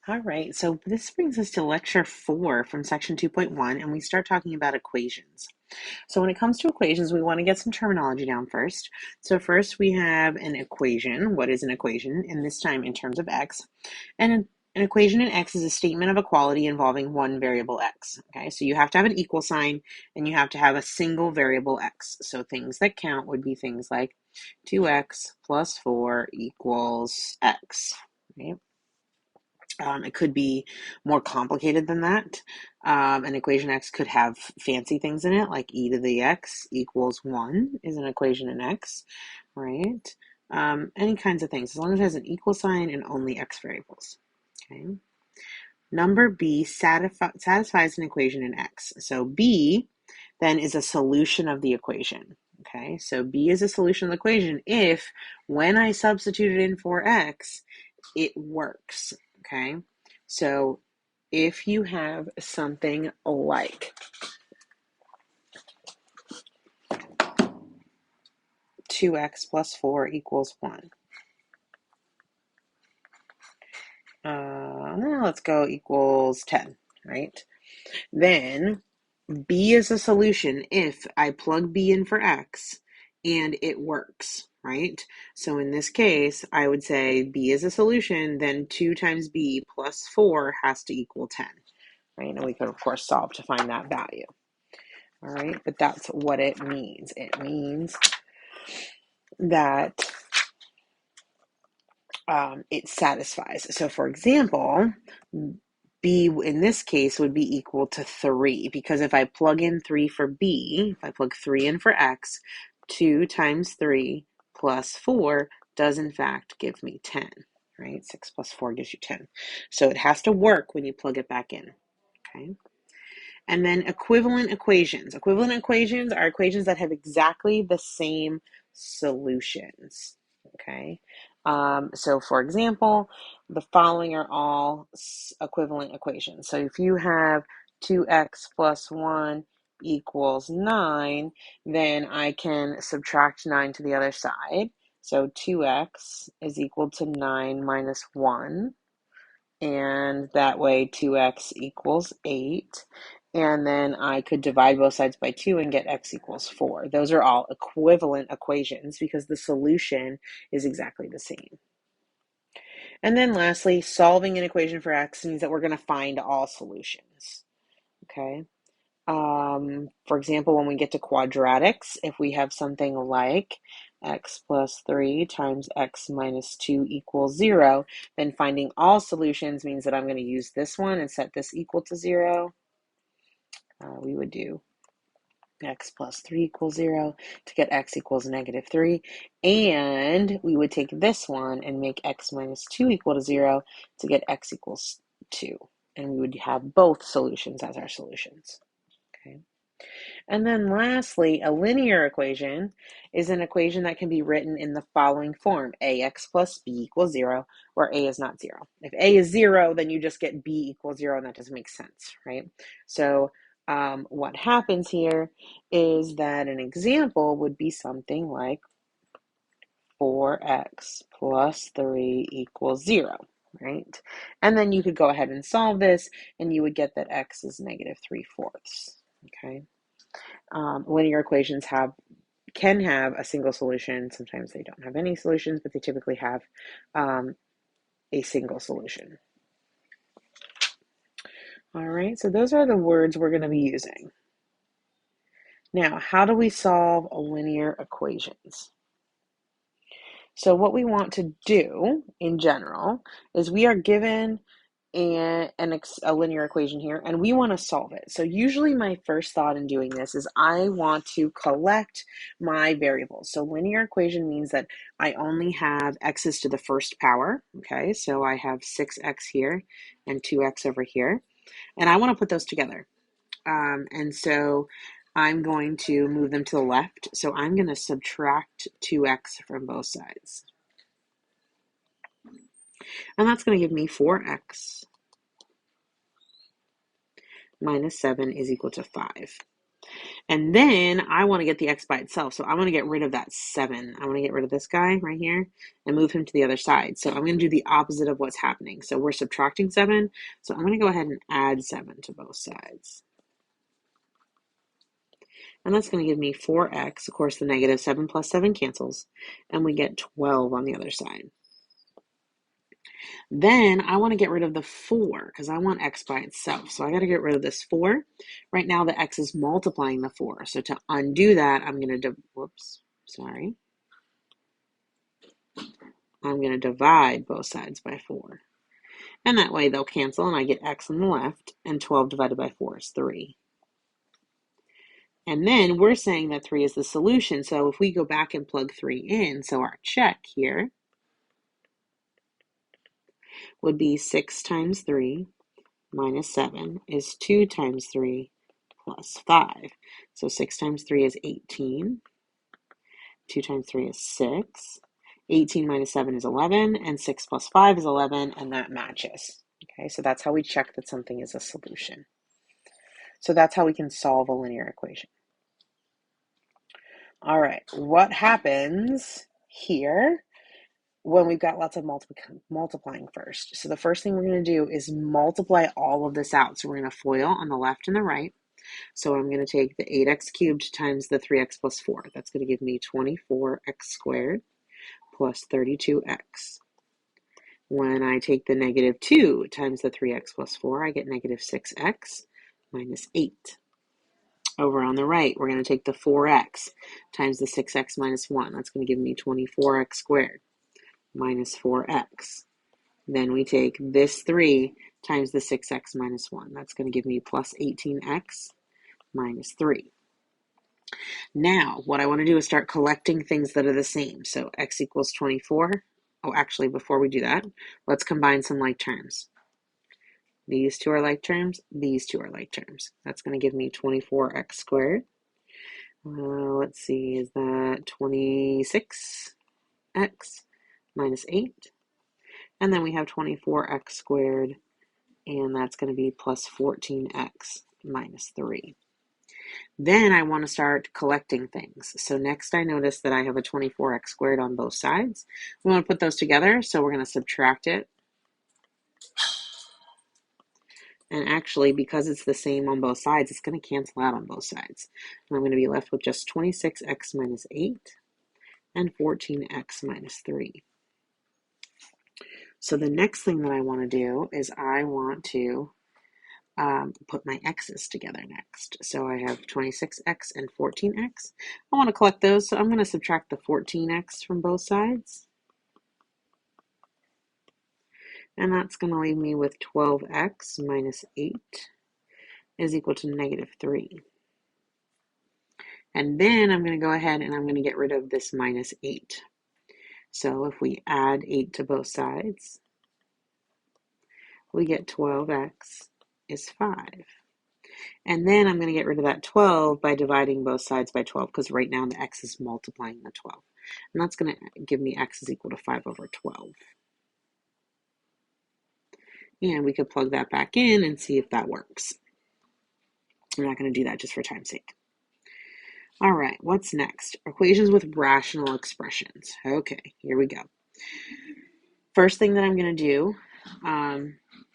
All right, so this brings us to lecture 4 from section 2.1, and we start talking about equations. So when it comes to equations, we want to get some terminology down first. So first we have an equation. What is an equation? And this time in terms of x. And an equation in x is a statement of equality involving one variable x. Okay, so you have to have an equal sign and you have to have a single variable x. So things that count would be things like 2x plus 4 equals x. Right? It could be more complicated than that. An equation x could have fancy things in it, like e to the x equals 1 is an equation in x, right? Any kinds of things, as long as it has an equal sign and only x variables, okay? Number b satisfies an equation in x. So b then is a solution of the equation, okay? So b is a solution of the equation if, when I substitute it in for x, it works, okay? So if you have something like 2x plus 4 equals 1. Let's go equals 10, right? Then b is a solution if I plug b in for x and it works, right? So in this case, I would say b is a solution, then 2 times b plus 4 has to equal 10, right? And we could, of course, solve to find that value. All right, but that's what it means. It means that it satisfies. So for example, b in this case would be equal to 3, because if I plug in 3 for b, if I plug 3 in for x, 2 times 3 plus 4 does in fact give me 10, right? 6 plus 4 gives you 10. So it has to work when you plug it back in, okay? And then equivalent equations. Equivalent equations are equations that have exactly the same solutions, okay? So for example, the following are all equivalent equations. So if you have 2x plus 1 equals 9, then I can subtract 9 to the other side. So 2x is equal to 9 minus 1. And that way 2x equals 8. And then I could divide both sides by 2 and get x equals 4. Those are all equivalent equations because the solution is exactly the same. And then lastly, solving an equation for x means that we're going to find all solutions. Okay. For example, when we get to quadratics, if we have something like x plus 3 times x minus 2 equals 0, then finding all solutions means that I'm going to use this one and set this equal to 0. We would do x plus 3 equals 0 to get x equals negative 3. And we would take this one and make x minus 2 equal to 0 to get x equals 2. And we would have both solutions as our solutions. Okay. And then lastly, a linear equation is an equation that can be written in the following form: ax plus b equals 0, where a is not 0. If a is 0, then you just get b equals 0, and that doesn't make sense, right? So what happens here is that an example would be something like 4x plus 3 equals 0, right? And then you could go ahead and solve this, and you would get that x is negative 3/4, okay? Linear equations can have a single solution. Sometimes they don't have any solutions, but they typically have a single solution. All right, so those are the words we're going to be using. Now, how do we solve linear equations? So what we want to do in general is we are given a linear equation here, and we want to solve it. So usually my first thought in doing this is I want to collect my variables. So linear equation means that I only have x's to the first power, okay? So I have 6x here and 2x over here, and I want to put those together. And so I'm going to move them to the left. So I'm going to subtract 2x from both sides. And that's going to give me 4x minus 7 is equal to 5. And then I want to get the x by itself. So I want to get rid of that 7. I want to get rid of this guy right here and move him to the other side. So I'm going to do the opposite of what's happening. So we're subtracting 7. So I'm going to go ahead and add 7 to both sides. And that's going to give me 4x. Of course, the negative 7 plus 7 cancels. And we get 12 on the other side. Then I want to get rid of the 4 because I want x by itself. So I got to get rid of this 4. Right now the x is multiplying the 4. So to undo that, I'm going to, I'm going to divide both sides by 4. And that way they'll cancel and I get x on the left, and 12 divided by 4 is 3. And then we're saying that 3 is the solution. So if we go back and plug 3 in, so our check here would be 6 times 3 minus 7 is 2 times 3 plus 5. So 6 times 3 is 18. 2 times 3 is 6. 18 minus 7 is 11, and 6 plus 5 is 11, and that matches. Okay, so that's how we check that something is a solution. So that's how we can solve a linear equation. All right, what happens here when we've got lots of multiplying first? So the first thing we're going to do is multiply all of this out. So we're going to FOIL on the left and the right. So I'm going to take the 8x cubed times the 3x plus 4. That's going to give me 24x squared plus 32x. When I take the negative 2 times the 3x plus 4, I get negative 6x minus 8. Over on the right, we're going to take the 4x times the 6x minus 1. That's going to give me 24x squared minus 4x. Then we take this 3 times the 6x minus 1. That's going to give me plus 18x minus 3. Now, what I want to do is start collecting things that are the same. So x equals 24. Oh, actually, before we do that, let's combine some like terms. These two are like terms. These two are like terms. That's going to give me 24x squared. Let's see, is that 26x minus 8? And then we have 24x squared, and that's going to be plus 14x minus 3. Then I want to start collecting things. So next I notice that I have a 24x squared on both sides. We want to put those together, so we're going to subtract it. And actually, because it's the same on both sides, it's going to cancel out on both sides. And I'm going to be left with just 26x minus 8 and 14x minus 3. So the next thing that I want to do is I want to put my x's together next. So I have 26x and 14x. I want to collect those, so I'm going to subtract the 14x from both sides. And that's going to leave me with 12x minus 8 is equal to negative 3. And then I'm going to go ahead and I'm going to get rid of this minus 8. So if we add 8 to both sides, we get 12x is 5. And then I'm going to get rid of that 12 by dividing both sides by 12, because right now the x is multiplying the 12. And that's going to give me x is equal to 5 over 12. And we could plug that back in and see if that works. We're not going to do that just for time's sake. All right, what's next? Equations with rational expressions. Okay, here we go. First thing that I'm going to do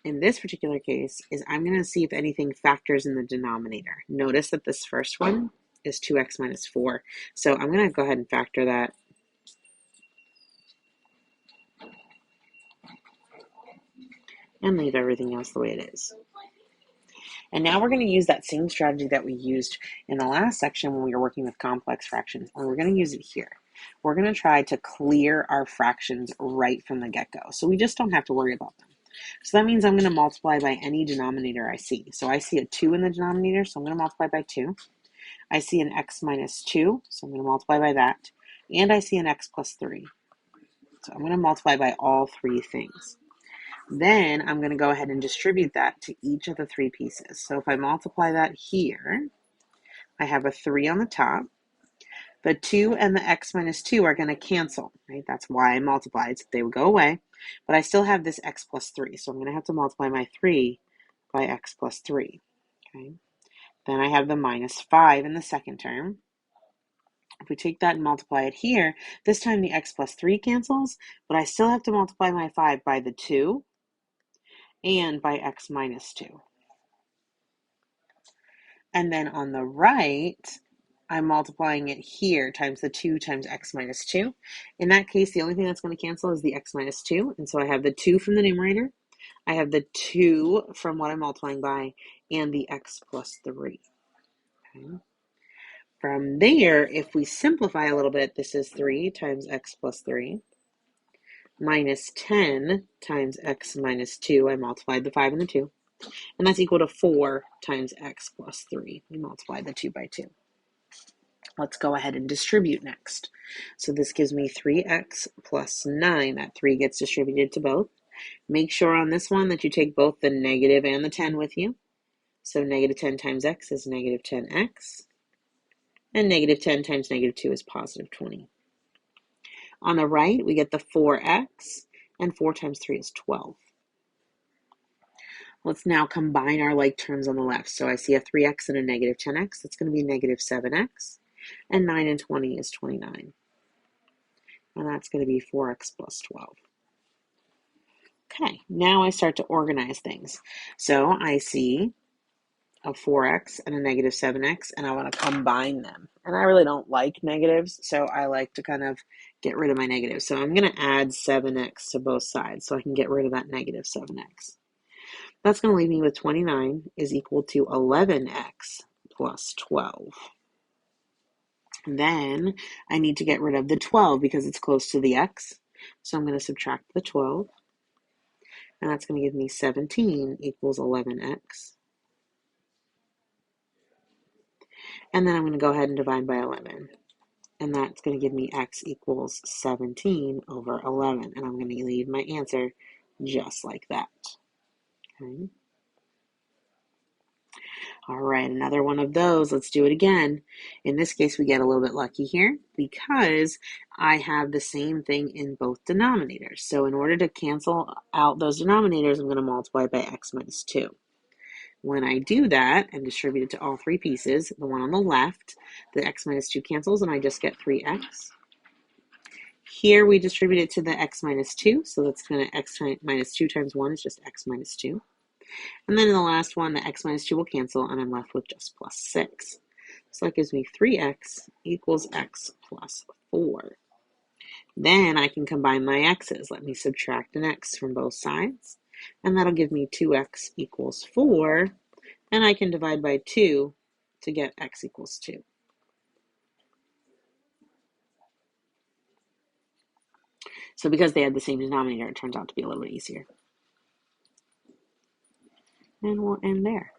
in this particular case is I'm going to see if anything factors in the denominator. Notice that this first one is 2x minus 4. So I'm going to go ahead and factor that. And leave everything else the way it is. And now we're going to use that same strategy that we used in the last section when we were working with complex fractions, and we're going to use it here. We're going to try to clear our fractions right from the get-go, so we just don't have to worry about them. So that means I'm going to multiply by any denominator I see. So I see a 2 in the denominator, so I'm going to multiply by 2. I see an x minus 2, so I'm going to multiply by that. And I see an x plus 3. So I'm going to multiply by all 3 things. Then I'm going to go ahead and distribute that to each of the 3 pieces. So if I multiply that here, I have a 3 on the top. The 2 and the x minus 2 are going to cancel, right? That's why I multiplied, so they would go away. But I still have this x plus 3, so I'm going to have to multiply my 3 by x plus 3, okay? Then I have the minus 5 in the second term. If we take that and multiply it here, this time the x plus 3 cancels, but I still have to multiply my 5 by the 2 and by x minus 2. And then on the right, I'm multiplying it here times the 2 times x minus 2. In that case, the only thing that's going to cancel is the x minus 2. And so I have the 2 from the numerator, I have the 2 from what I'm multiplying by, and the x plus 3. Okay. From there, if we simplify a little bit, this is 3 times x plus 3 minus 10 times x minus 2. I multiplied the 5 and the 2. And that's equal to 4 times x plus 3. We multiply the 2 by 2. Let's go ahead and distribute next. So this gives me 3x plus 9. That 3 gets distributed to both. Make sure on this one that you take both the negative and the 10 with you. So negative 10 times x is negative 10x. And negative 10 times negative 2 is positive 20. On the right, we get the 4x, and 4 times 3 is 12. Let's now combine our like terms on the left. So I see a 3x and a negative 10x. That's going to be negative 7x. And 9 and 20 is 29. And that's going to be 4x plus 12. Okay, now I start to organize things. So I see a 4x and a negative 7x, and I want to combine them. And I really don't like negatives, so I like to kind of get rid of my negatives. So I'm going to add 7x to both sides so I can get rid of that negative 7x. That's going to leave me with 29 is equal to 11x plus 12. Then I need to get rid of the 12 because it's close to the x. So I'm going to subtract the 12. And that's going to give me 17 equals 11x. And then I'm going to go ahead and divide by 11. And that's going to give me x equals 17 over 11. And I'm going to leave my answer just like that. Okay. All right, another one of those. Let's do it again. In this case, we get a little bit lucky here because I have the same thing in both denominators. So in order to cancel out those denominators, I'm going to multiply by x minus 2. When I do that and distribute it to all three pieces, the one on the left, the x minus 2 cancels and I just get 3x. Here we distribute it to the x minus 2, so that's going to x minus 2 times 1 is just x minus 2. And then in the last one, the x minus 2 will cancel, and I'm left with just plus 6. So that gives me 3x equals x plus 4. Then I can combine my x's. Let me subtract an x from both sides, and that'll give me 2x equals 4. And I can divide by 2 to get x equals 2. So because they had the same denominator, it turns out to be a little bit easier. And we'll end there.